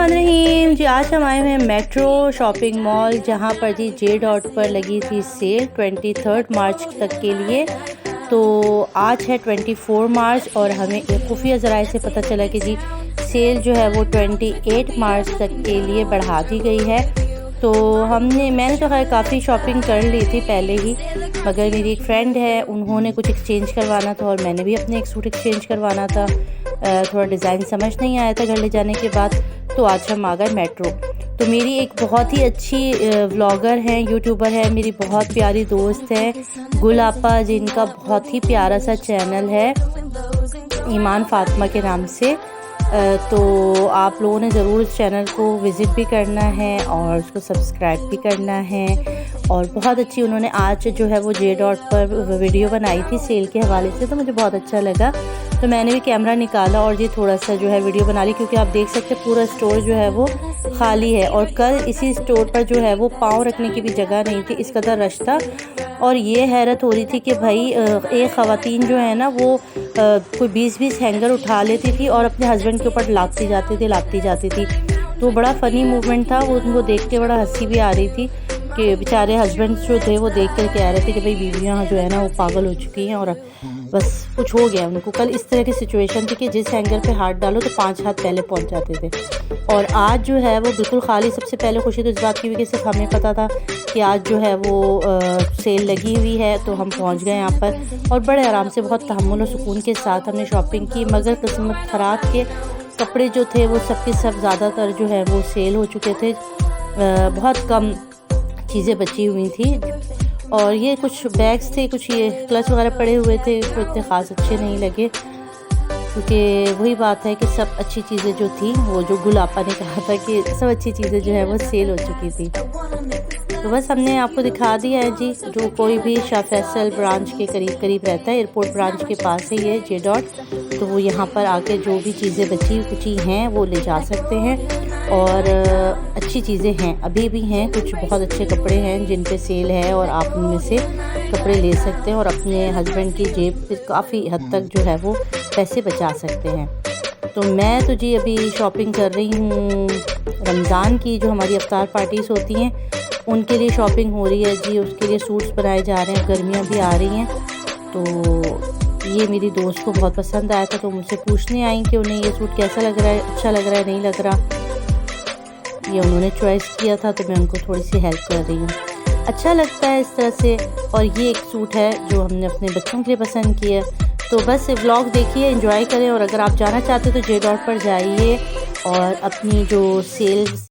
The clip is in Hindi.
बिस्मिल्लाहिर्रहमानिर्रहीम जी। आज हम आए हुए हैं मेट्रो शॉपिंग मॉल, जहां पर जी जे डॉट पर लगी थी सेल 23 मार्च तक के लिए। तो आज है 24 मार्च और हमें खुफिया ज़राए से पता चला कि जी सेल जो है वो 28 मार्च तक के लिए बढ़ा दी गई है। तो मैंने तो खैर काफ़ी शॉपिंग कर ली थी पहले ही, मगर मेरी एक फ्रेंड है, उन्होंने कुछ एक्सचेंज करवाना था और मैंने भी अपने एक सूट एक्सचेंज करवाना था। थोड़ा डिज़ाइन समझ नहीं आया था घर ले जाने के बाद, तो आज हम आ गए मेट्रो। तो मेरी एक बहुत ही अच्छी व्लॉगर हैं, यूट्यूबर है, मेरी बहुत प्यारी दोस्त है गुल आपा, जिनका बहुत ही प्यारा सा चैनल है ईमान फातिमा के नाम से। तो आप लोगों ने ज़रूर इस चैनल को विज़िट भी करना है और उसको सब्सक्राइब भी करना है। और बहुत अच्छी उन्होंने आज जो है वो जे डॉट पर वीडियो बनाई थी सेल के हवाले से, तो मुझे बहुत अच्छा लगा। तो मैंने भी कैमरा निकाला और ये थोड़ा सा जो है वीडियो बना ली, क्योंकि आप देख सकते हैं पूरा स्टोर जो है वो खाली है। और कल इसी स्टोर पर जो है वो पाँव रखने की भी जगह नहीं थी, इस कदर रश था। और ये हैरत हो रही थी कि भाई एक ख़वातीन जो है ना वो कोई 20-20 हैंगर उठा लेती थी और अपने हस्बैंड के ऊपर लाती जाती थी। तो बड़ा फ़नी मूवमेंट था वो, उनको देख के बड़ा हंसी भी आ रही थी कि बेचारे हस्बैंड जो थे वो देख कर कह रहे थे कि भाई बीवियाँ जो है ना वो पागल हो चुकी हैं और बस कुछ हो गया उनको। कल इस तरह की सिचुएशन थी कि जिस हैंगर पे हाथ डालो तो 5 हाथ पहले पहुंच जाते थे, और आज जो है वो बिल्कुल खाली। सबसे पहले खुशी तो इस बात की हुई कि सिर्फ हमें पता था कि आज जो है वो सेल लगी हुई है, तो हम पहुंच गए यहाँ पर और बड़े आराम से बहुत तहम्मुल और सुकून के साथ हमने शॉपिंग की। मगर किस्मत ख़राब के कपड़े जो थे वो सब के सब ज़्यादातर जो है वो सेल हो चुके थे, बहुत कम चीज़ें बची हुई थी। और ये कुछ बैग्स थे, कुछ ये क्लच वगैरह पड़े हुए थे, वो इतने ख़ास अच्छे नहीं लगे, क्योंकि वही बात है कि सब अच्छी चीज़ें जो थी वो जो गुल आपा ने कहा था कि सब अच्छी चीज़ें जो है वो सेल हो चुकी थी। तो बस हमने आपको दिखा दिया है जी। जो कोई भी शाह फैसल ब्रांच के करीब रहता है, एयरपोर्ट ब्रांच के पास है ये जे डॉट, तो वो यहाँ पर आके जो भी चीज़ें बची कुची हैं वो ले जा सकते हैं। और अच्छी चीज़ें हैं, अभी भी हैं, कुछ बहुत अच्छे कपड़े हैं जिन पे सेल है और आप उनमें से कपड़े ले सकते हैं और अपने हस्बैंड की जेब पे काफ़ी हद तक जो है वो पैसे बचा सकते हैं। तो मैं तो जी अभी शॉपिंग कर रही हूँ रमज़ान की, जो हमारी इफ्तार पार्टीज़ होती हैं उनके लिए शॉपिंग हो रही है जी। उसके लिए सूट्स बनाए जा रहे हैं, गर्मियाँ भी आ रही हैं। तो ये मेरी दोस्त को बहुत पसंद आया था, तो मुझसे पूछने आई कि उन्हें ये सूट कैसा लग रहा है, अच्छा लग रहा है, नहीं लग रहा। ये उन्होंने चॉइस किया था तो मैं उनको थोड़ी सी हेल्प कर रही हूँ। अच्छा लगता है इस तरह से। और ये एक सूट है जो हमने अपने बच्चों के लिए पसंद किया। तो बस व्लॉग देखिए, एंजॉय करें, और अगर आप जाना चाहते हो तो जे डॉट पर जाइए और अपनी जो सेल्स